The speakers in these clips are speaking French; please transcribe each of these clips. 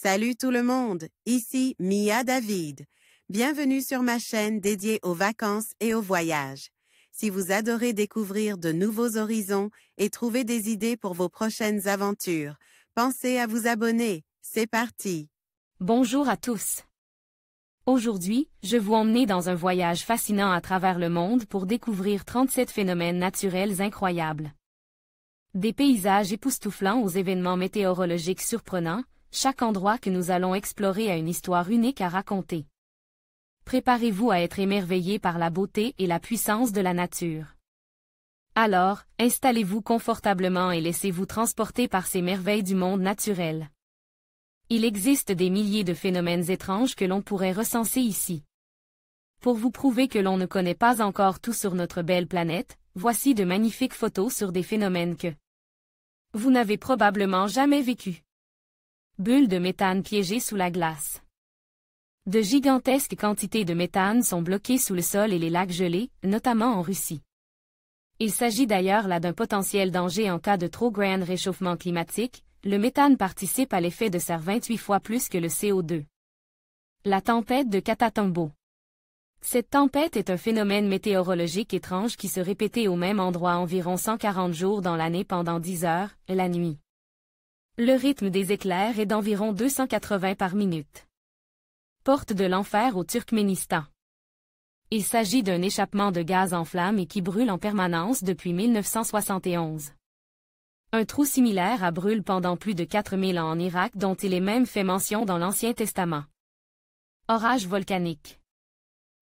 Salut tout le monde, ici Mia David. Bienvenue sur ma chaîne dédiée aux vacances et aux voyages. Si vous adorez découvrir de nouveaux horizons et trouver des idées pour vos prochaines aventures, pensez à vous abonner. C'est parti! Bonjour à tous. Aujourd'hui, je vous emmène dans un voyage fascinant à travers le monde pour découvrir 37 phénomènes naturels incroyables. Des paysages époustouflants aux événements météorologiques surprenants, chaque endroit que nous allons explorer a une histoire unique à raconter. Préparez-vous à être émerveillés par la beauté et la puissance de la nature. Alors, installez-vous confortablement et laissez-vous transporter par ces merveilles du monde naturel. Il existe des milliers de phénomènes étranges que l'on pourrait recenser ici. Pour vous prouver que l'on ne connaît pas encore tout sur notre belle planète, voici de magnifiques photos sur des phénomènes que vous n'avez probablement jamais vécus. Bulles de méthane piégées sous la glace. De gigantesques quantités de méthane sont bloquées sous le sol et les lacs gelés, notamment en Russie. Il s'agit d'ailleurs là d'un potentiel danger en cas de trop grand réchauffement climatique. Le méthane participe à l'effet de serre 28 fois plus que le CO2. La tempête de Catatumbo. Cette tempête est un phénomène météorologique étrange qui se répétait au même endroit environ 140 jours dans l'année pendant 10 heures, la nuit. Le rythme des éclairs est d'environ 280 par minute. Porte de l'enfer au Turkménistan. Il s'agit d'un échappement de gaz en flammes et qui brûle en permanence depuis 1971. Un trou similaire a brûlé pendant plus de 4000 ans en Irak dont il est même fait mention dans l'Ancien Testament. Orage volcanique.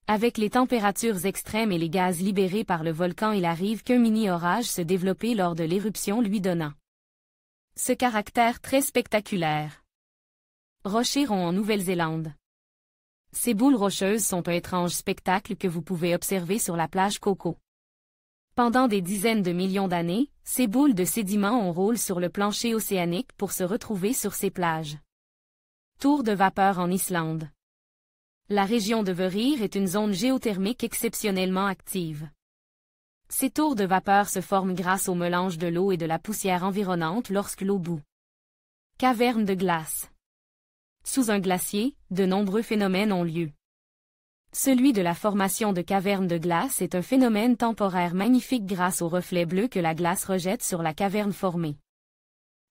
Avec les températures extrêmes et les gaz libérés par le volcan, il arrive qu'un mini-orage se développe lors de l'éruption lui donnant ce caractère très spectaculaire. Rocher rond en Nouvelle-Zélande. Ces boules rocheuses sont un étrange spectacle que vous pouvez observer sur la plage Coco. Pendant des dizaines de millions d'années, ces boules de sédiments roulent sur le plancher océanique pour se retrouver sur ces plages. Tour de vapeur en Islande. La région de Vorir est une zone géothermique exceptionnellement active. Ces tours de vapeur se forment grâce au mélange de l'eau et de la poussière environnante lorsque l'eau bout. Caverne de glace. Sous un glacier, de nombreux phénomènes ont lieu. Celui de la formation de cavernes de glace est un phénomène temporaire magnifique grâce aux reflets bleus que la glace rejette sur la caverne formée.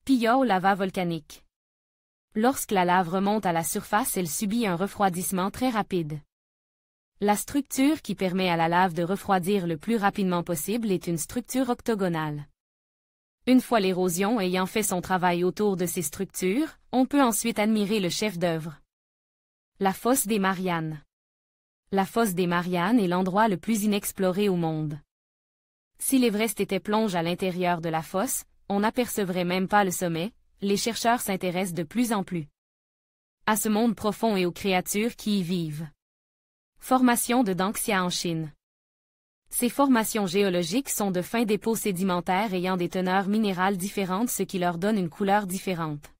Pillao lava volcanique. Lorsque la lave remonte à la surface, elle subit un refroidissement très rapide. La structure qui permet à la lave de refroidir le plus rapidement possible est une structure octogonale. Une fois l'érosion ayant fait son travail autour de ces structures, on peut ensuite admirer le chef-d'œuvre. La fosse des Mariannes. La fosse des Mariannes est l'endroit le plus inexploré au monde. Si l'Everest était plongé à l'intérieur de la fosse, on n'apercevrait même pas le sommet. Les chercheurs s'intéressent de plus en plus à ce monde profond et aux créatures qui y vivent. Formation de Danxia en Chine. Ces formations géologiques sont de fins dépôts sédimentaires ayant des teneurs minérales différentes, ce qui leur donne une couleur différente.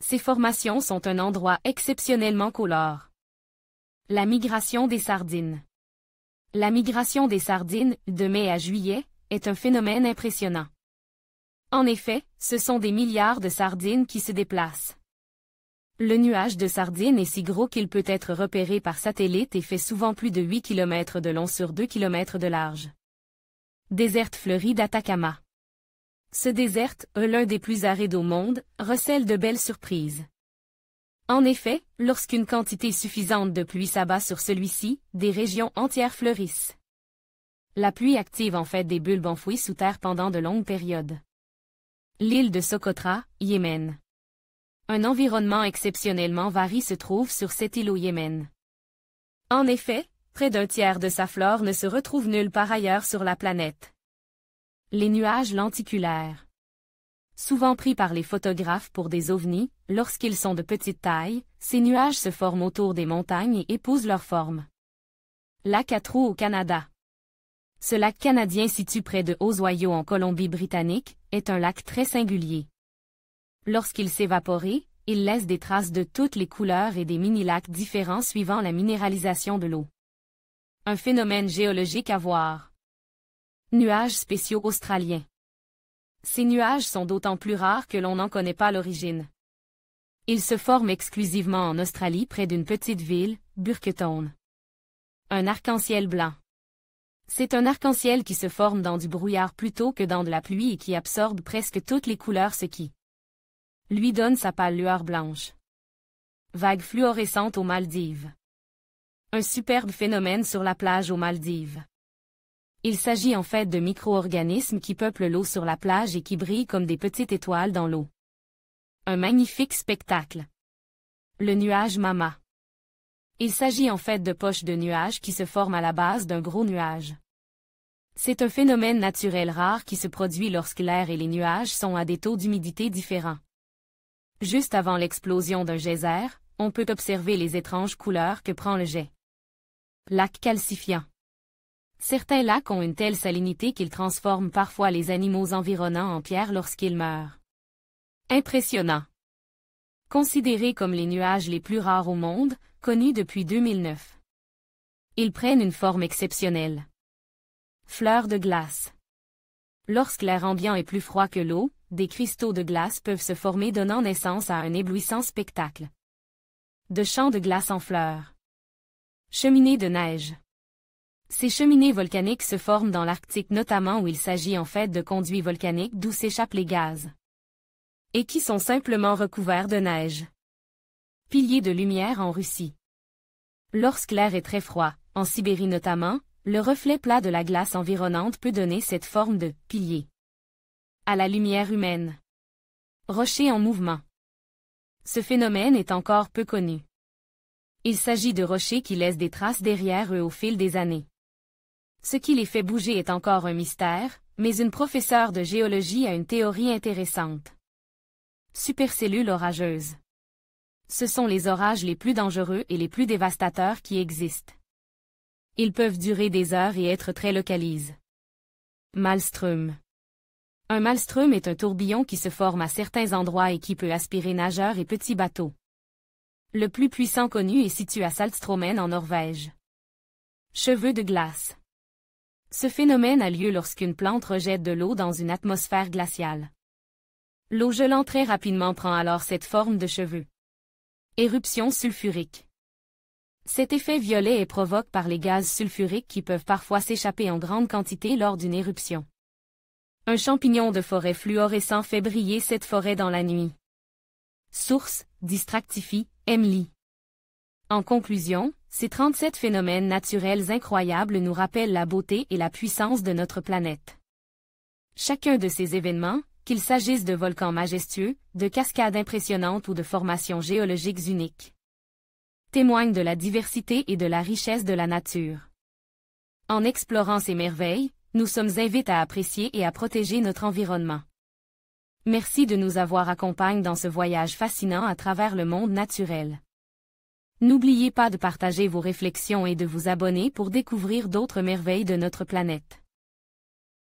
Ces formations sont un endroit exceptionnellement colore. La migration des sardines. La migration des sardines, de mai à juillet, est un phénomène impressionnant. En effet, ce sont des milliards de sardines qui se déplacent. Le nuage de sardines est si gros qu'il peut être repéré par satellite et fait souvent plus de 8 km de long sur 2 km de large. Désert fleuri d'Atacama. Ce désert, l'un des plus arides au monde, recèle de belles surprises. En effet, lorsqu'une quantité suffisante de pluie s'abat sur celui-ci, des régions entières fleurissent. La pluie active en fait des bulbes enfouies sous terre pendant de longues périodes. L'île de Socotra, Yémen. Un environnement exceptionnellement varié se trouve sur cette île au Yémen. En effet, près d'un tiers de sa flore ne se retrouve nulle part ailleurs sur la planète. Les nuages lenticulaires. Souvent pris par les photographes pour des ovnis, lorsqu'ils sont de petite taille, ces nuages se forment autour des montagnes et épousent leur forme. Lac à trous au Canada. Ce lac canadien situé près de Oswego en Colombie-Britannique, est un lac très singulier. Lorsqu'il s'évapore, il laisse des traces de toutes les couleurs et des mini-lacs différents suivant la minéralisation de l'eau. Un phénomène géologique à voir. Nuages spéciaux australiens. Ces nuages sont d'autant plus rares que l'on n'en connaît pas l'origine. Il se forme exclusivement en Australie près d'une petite ville, Burketon. Un arc-en-ciel blanc. C'est un arc-en-ciel qui se forme dans du brouillard plutôt que dans de la pluie et qui absorbe presque toutes les couleurs, ce qui lui donne sa pâle lueur blanche. Vagues fluorescentes aux Maldives. Un superbe phénomène sur la plage aux Maldives. Il s'agit en fait de micro-organismes qui peuplent l'eau sur la plage et qui brillent comme des petites étoiles dans l'eau. Un magnifique spectacle. Le nuage Mama. Il s'agit en fait de poches de nuages qui se forment à la base d'un gros nuage. C'est un phénomène naturel rare qui se produit lorsque l'air et les nuages sont à des taux d'humidité différents. Juste avant l'explosion d'un geyser, on peut observer les étranges couleurs que prend le jet. Lac calcifiant. Certains lacs ont une telle salinité qu'ils transforment parfois les animaux environnants en pierre lorsqu'ils meurent. Impressionnant. Considérés comme les nuages les plus rares au monde, connus depuis 2009. Ils prennent une forme exceptionnelle. Fleurs de glace. Lorsque l'air ambiant est plus froid que l'eau, des cristaux de glace peuvent se former donnant naissance à un éblouissant spectacle. De champs de glace en fleurs. Cheminées de neige. Ces cheminées volcaniques se forment dans l'Arctique notamment où il s'agit en fait de conduits volcaniques d'où s'échappent les gaz. Et qui sont simplement recouverts de neige. Piliers de lumière en Russie. Lorsque l'air est très froid, en Sibérie notamment, le reflet plat de la glace environnante peut donner cette forme de pilier. À la lumière humaine. Rochers en mouvement. Ce phénomène est encore peu connu. Il s'agit de rochers qui laissent des traces derrière eux au fil des années. Ce qui les fait bouger est encore un mystère, mais une professeure de géologie a une théorie intéressante. Supercellules orageuses. Ce sont les orages les plus dangereux et les plus dévastateurs qui existent. Ils peuvent durer des heures et être très localisés. Maelstrom. Un maelstrom est un tourbillon qui se forme à certains endroits et qui peut aspirer nageurs et petits bateaux. Le plus puissant connu est situé à Saltstraumen en Norvège. Cheveux de glace. Ce phénomène a lieu lorsqu'une plante rejette de l'eau dans une atmosphère glaciale. L'eau gelant très rapidement prend alors cette forme de cheveux. Éruption sulfurique. Cet effet violet est provoqué par les gaz sulfuriques qui peuvent parfois s'échapper en grande quantité lors d'une éruption. Un champignon de forêt fluorescent fait briller cette forêt dans la nuit. Source, Distractify, Emily. En conclusion, ces 37 phénomènes naturels incroyables nous rappellent la beauté et la puissance de notre planète. Chacun de ces événements, qu'il s'agisse de volcans majestueux, de cascades impressionnantes ou de formations géologiques uniques, témoigne de la diversité et de la richesse de la nature. En explorant ces merveilles, nous sommes invités à apprécier et à protéger notre environnement. Merci de nous avoir accompagnés dans ce voyage fascinant à travers le monde naturel. N'oubliez pas de partager vos réflexions et de vous abonner pour découvrir d'autres merveilles de notre planète.